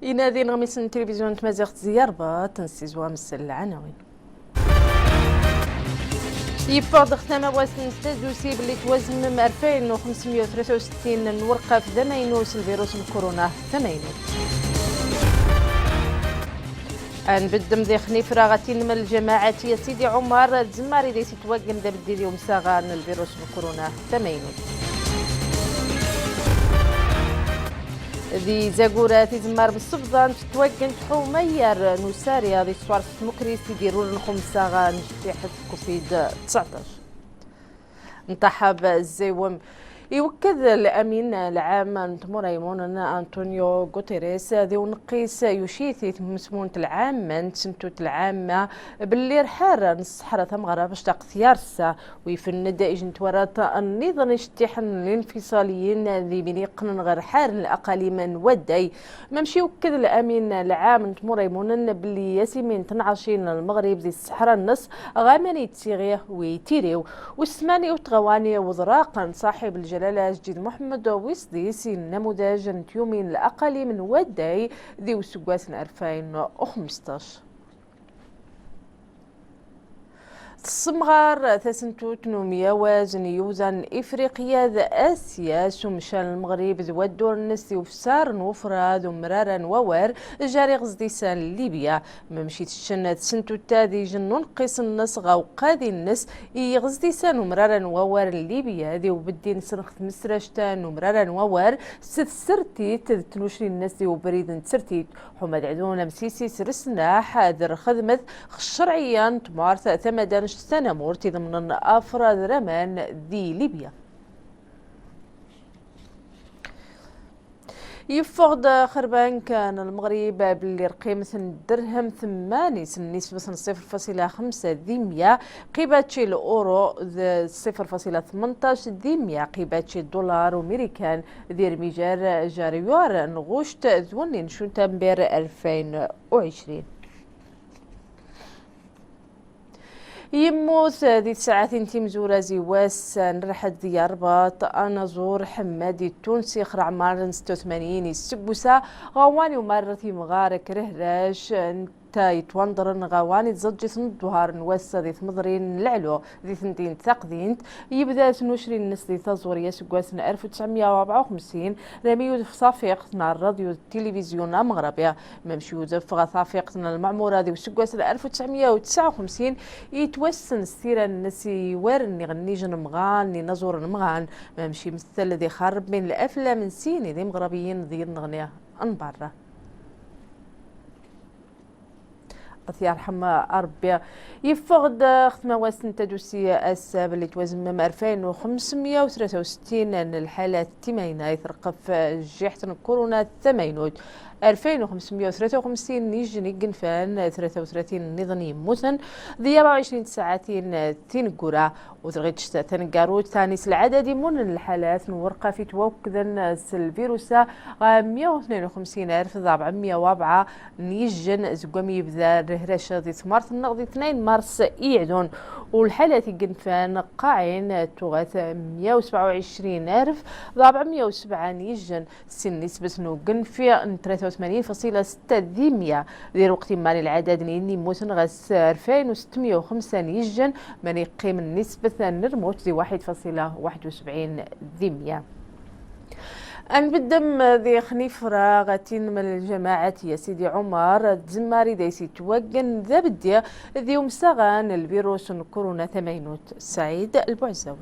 ينادي نغميس التلفزيون تمازيغ زياربا تنسيزوا مسل العناوين. يفرض ختام واسن تدوسي باللي توزن 2563 نورقه في ذمينوس الفيروس الكورونا ثمينو. نبدم ذي خنيفرا غتين من الجماعة يا سيدي عمر الزماري ديسي توقن ذا بديدي ومساغان الفيروس الكورونا ثمينو. ذي زاقورة تزمار بالصبضان تتوقن حومير نساريا ذي صوار مكريس يديرون الخمسة غان جتيحة كوفيد 19. انتحب الزيوم يوكد الأمين العام تموريمون أنطونيو غوتيريس ذي نقيس يشيثي مسمونة العامة سنتوت العامة باللي رحار نصحرة ثمغرة باش تقثيارسة ويفند إجنت ورات النظام اشتيحن الانفصاليين ذي بنيقن غير حار الأقاليم ودي ممشي يوكد الأمين العام تموريمون باللي ياسمين تنعشين المغرب ذي الصحراء النص غامني تسيغيه ويتيريو والسماني وتغواني وزراقا صاحب الجلالة جديد محمد ويسديسي النموذج تيومين الأقل من وداي ذي وسقواس 2015. الصمغار ثسنتوت نوميا وازن يوزن إفريقيا ذا آسيا سمشان المغرب ذو الدور النسي وفسار نوفرا ذو مرارا ووار جاري غزديسان ليبيا ممشيت الشنة سنتوت تاذي جنون قيس النس غاو قاذي النس غزديسان ومرارا ووار ليبيا ذي وبدين سنخ مسرشتان ومرارا ووار سرتي تنوشري الناس ذي وبريد سرتي حمد عدونا مسيسي سرسنا حاضر خدمت الشرعيا تمارث ثمدان سنة مورتي ضمن أفراد رمان ذي ليبيا. يفقد خربان كان المغرب باللي قيمة درهم 8 نسبة 0.5 ذيمية قيمة الأورو 0.18 ذيمية قيمة الدولار أمريكان ذي رميجار جاريوار نغوشت ذونين شنتمبر 2020. يموت ذي ساعات تيمزورة زيواس نرحد ذي رباط أنا زور حمادي التونسي خرع مارن 86 السبوسة غواني ومارتي مغارك رهراش يتوندرن غواني تزجي الظهر نوسا ذي ثمضرين العلو ذي ثنتين ثقذين يبدا 22 نص ذي تزوريا سقواسنا 1954 رميو صافيقتنا الراديو التلفزيون مغربية ممشيو دفغ صافيقتنا المعمورة ذي وسقواسنا 1959 يتوسن السيرة النسي وارني غنيجن مغان نزور المغان ممشي مثل ذي خرب من الأفلام من سيني ذي مغربيين ذي نغنية انبرة الله يرحمه ربي. يفقد ختمة واسن تدوسية الساب اللي توزن 2563 الحالات التمينة يثرقف جيحة كورونا الثمينوت 2553 نيجني قنفان 33 نظني موسن ذي 24 ساعتين تنقرا وترغيتش تنقاروت ثاني العدد من الحالات نورقة في توكذن الفيروس 152,404 نيجن زقومي بذا رهرشة ذي ثمارت النقضي 2 مارس يعدون والحالات قنفان قاعين توغات 127,407 نيجن سن نسبة نوقن في 83.6 ذيمية ذي وقت مالي العدد نيني موسن غاس 2605 نيجن من يقيم النسبة نرموت ذي 1.71 ذيمية. أن بدم ذي خنيفرا غاتين من الجماعة يا سيدي عمر الزماري دايسي توقن ذا بدي ذي ومساغان الفيروس كورونا ثمينوت سعيد البعزاوي.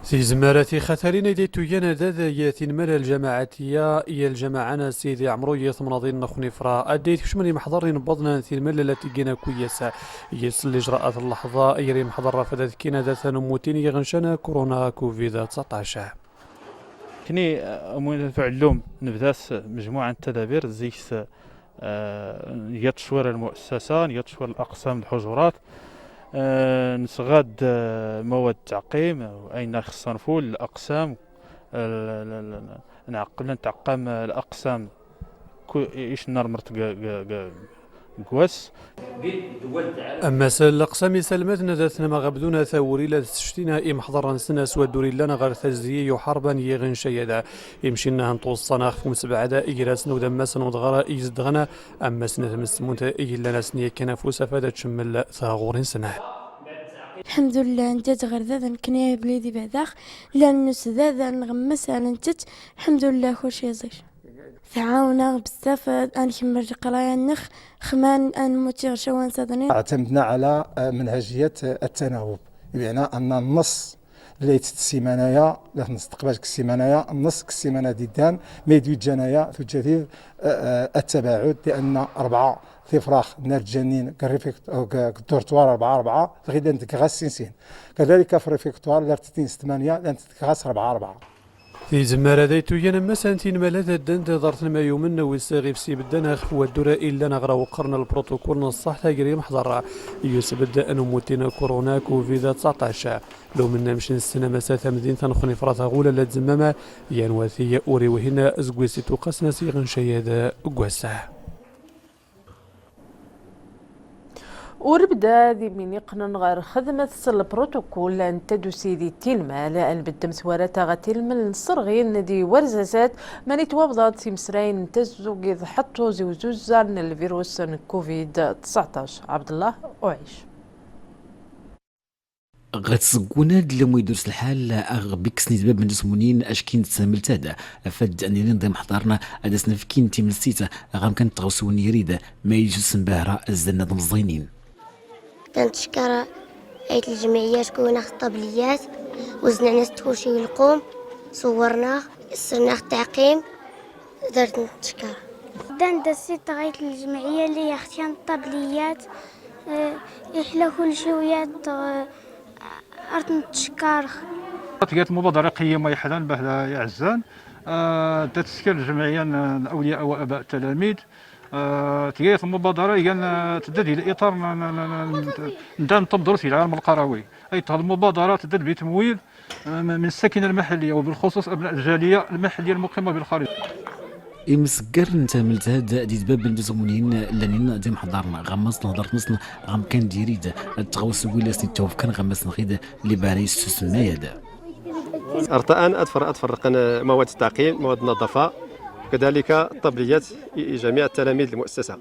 سي زمارتي خاثرين دي تويانا ذا ياتين مال الجماعتية يا الجماعة سيدي عمرو يثمناضين خنيفرا أديت كشمني محضرين بضنا في المال التي جينا كويسة يس الإجراءات اللحظة يري محضر فدات كينا ذات نموتين يغنشنا كورونا كوفيد 19. كني أمون فعلوم نبداس مجموعة التدابير زيكس يتشور المؤسسة يتشور الأقسام الحجرات نسغاد مواد تعقيم أين خصنا نفول الأقسام نعقل نتعقم الأقسام إيش النار مرت كواس. أما الأقسام سلمتنا ذاتنا ما غبدونا ثوري لا تشتينا إم حضرنا سنة سوى الدوري لنا غير تجزية يحاربا يغن شيدا يمشينا هنطوصنا خفوم سبعة إجراسنا ودمسنا ودغرا يزدغنا أما سنة مسمونتا إجلنا سنية كنافوسة فادت شمل ثاغور سنة. الحمد لله انت غير ذا كنيا بليدي بعداخ لأن ذا نغمس على انت الحمد لله كل شيء زير تعاونا بزاف أن كمل قرايا النخ خمان أن متيغ شوان سادنين. اعتمدنا على منهجية التناوب بمعنى أن النص ليت السيمانية لا نستقبل السيمانية النص السيمانة ديدان ما يدوي جنايا في الجديد التباعد لأن 4 في فراخ نار الجنين كالدورتوار 4 غير عندك غاس سين كذلك في الريفيكتوار لا 8 عندك غاس 4. في زمارة ديتو ينما سانتين ملاذا الدند دارتنا ما يومنا ويساغي في سيب الدنا خفوا الدورة إلا نغرا وقرنا البروتوكول نصح تاقري محضر يسبب أنو موتينا كورونا كوفيد 19 لو منا مشين السنة مساثة مدينة نخوني فراثة غولة لا تزمما ينواثية أوري وهنا أزقويسي توقسنا سيغن شيادة قواسة وربدا ذي من يقنن غير خدمة البروتوكول أن تدوسي ذي تلمة لأن بدم ثوارتا غتلمل الصرغين دي ورزازات ماني توابضات في مسرين تزوج إذ حطوا زوزوزان الفيروس كوفيد 19. عبد الله أعيش غتسقونا لما يدرس الحال اغبيك سنيت باب من جسمونين اشكين تسامل تادا فد اني نضم حضرنا ادسنا في كين تيم السيتا غام كانت تغسوني يريد ما يجوز باهرة الزنا مزينين كنتشكر هيئة الجمعيات كونا الطبليات وزنا ناس تفوشي القوم صورناه صرنا التعقيم درت نتشكر دسيت هيئة الجمعية اللي يختيان الطبليات يحلى كل شوية أردت نتشكر تلقات مبادرة قيمة يحلان بهلا يعزان تتسكر الجمعية أولياء وأباء التلاميذ تلقات المبادرة تدد إلى إطار ندان تبدر في العالم القروي أي المبادرة تدد بتمويل من الساكنة المحلية وبالخصوص أبناء الجالية المحلية المقيمة بالخارج. مسكر انت ملت هذا ديت باب الجزمونين لانين ديم حضرنا غمصنا هضرت نصنا غام كان ديريد تغوس ويلاس نتوف كان غمس نخيد اللي باريس تسمى يدا ارتأن اتفرق مواد التعقيم مواد النظافه كذلك الطبليات جميع التلاميذ المؤسسه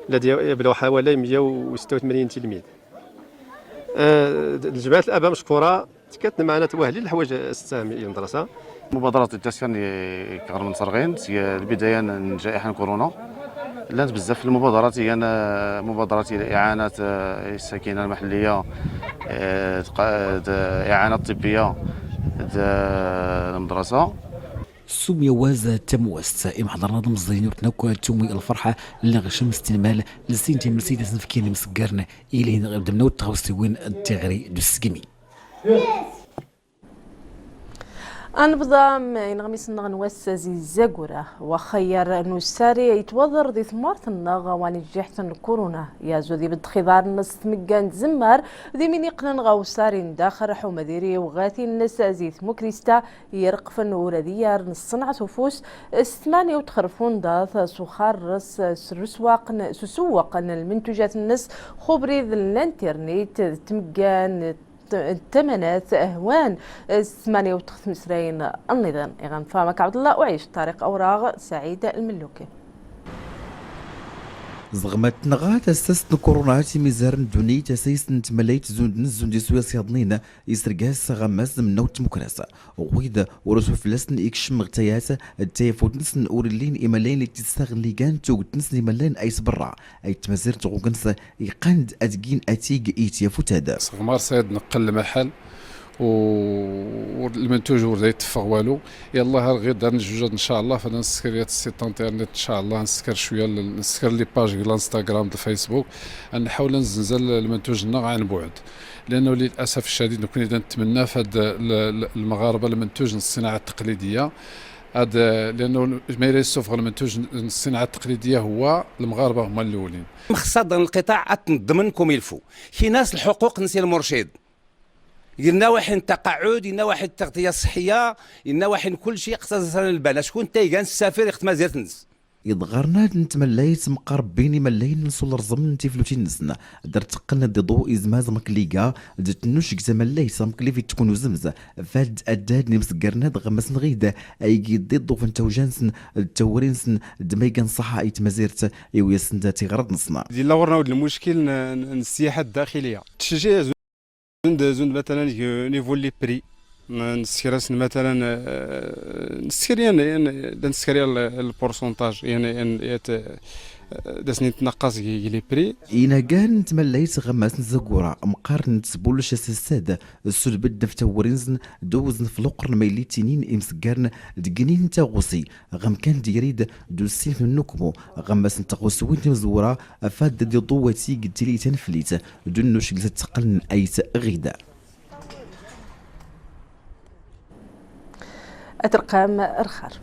الذي يبلغ حوالي 186 تلميذ. الجمعيه الاباء مشكوره كانت معنا توهلي الحوايج الساميه المدرسه. مبادرة التسكن كغير من صرغين البداية من جائحة كورونا لانت بزاف المبادرات هي مبادرات إعانة الساكنة المحلية إعانة طبية المدرسة سوميا وازا تموست ام حضرنا مزينور تنوكو تومي الفرحه اللي غشم استنمال لسينتي مرسيدس نفكيني مسكرنا الى نبدا منو تغوستوين التغري دسكمي أنبضام ينغمس النغنوس زي زاقورة وخير نساري يتوضر ذي ثمارة النغ ونجحت كورونا يا زودي بالخضار نص مجان زمار ذي من يقنن غوساري نداخر حومديري وغاتي الناس زي ثموكريستا يرقفن ورديار نصنع سفوس 8 وتخرفون داث سخار رس سسوق المنتجات الناس خبري ذي الانترنت تمجان الثمانات أهوان 58 النظام إغان فامك عبد الله وعيش طارق أوراغ سعيد الملوكي زغمت نغات اساس كورونا ميزار دوني تسيس نتمليت زون دي سويس يضنينا يسرقاس غماس من نوت مكراسة وغيدا ورسو فلسن اكشم غتايات التيفوت نسن اورلين ايمالين اللي تستغلي كان توقت نسن ايمالين ايس برا اي تمازير تغوكنس يقاند اتقين اتيق ايتيفوت هذا صغمار سيد نقل المحل والمنتوج وردا يتفق والو يلا غير دار جوج ان شاء الله فانا نسكر السيت انترنت ان شاء الله نسكر شويه نسكر لي باج ديال الانستغرام الفيسبوك نحاول نزنزل المنتوج لنا عن بعد لانه للاسف الشديد نكون اذا نتمنى في هاد المغاربه المنتوج الصناعه التقليديه هذا لانه ما يريسوف المنتوج الصناعه التقليديه هو المغاربه هما الاولين مخصص القطاع تنضمن كوميلفو في ناس الحقوق نسي المرشد يلنا واحد التقاعد يلنا واحد التغطيه الصحيه يلنا واحد كل شيء خصنا البال شكون تايقان السفير يخت مازال تنس يضغرنا نتمليت مقربيني ملايين نسول رزم تيفلوتين نسنا درت قلنا دي ضوء ازماز مكليكا درت نوشك زمليت مكلي في تكون زمزه فاد ادادني مسكرنا دغمس نغيدا اي دي ضو فنتا وجانسن التورينسن دميكان صحه اي تمازيرت ايويا سندا تيغرد نصنا دي لورنا ود المشكل السياحه الداخليه تشجيع زون مثلا نيفو لي بري نسكر مثلا نسكر يعني نسكر البورسونتاج يعني داسني تنقص لي بري اينا كان نتمليت غماس نزكورا مقارن تسبولش السادة السود بد في تورينزن دوزن في القرن ميلي تنين امسكارن دقنين تاغوسي غم كان ديريد دوسين في النكمو غماس نتاغوسوين مزورا افاد دي ضواتي قلتلي تنفليت دونو شكل تقلن ايت غيدا. أترقام رخار.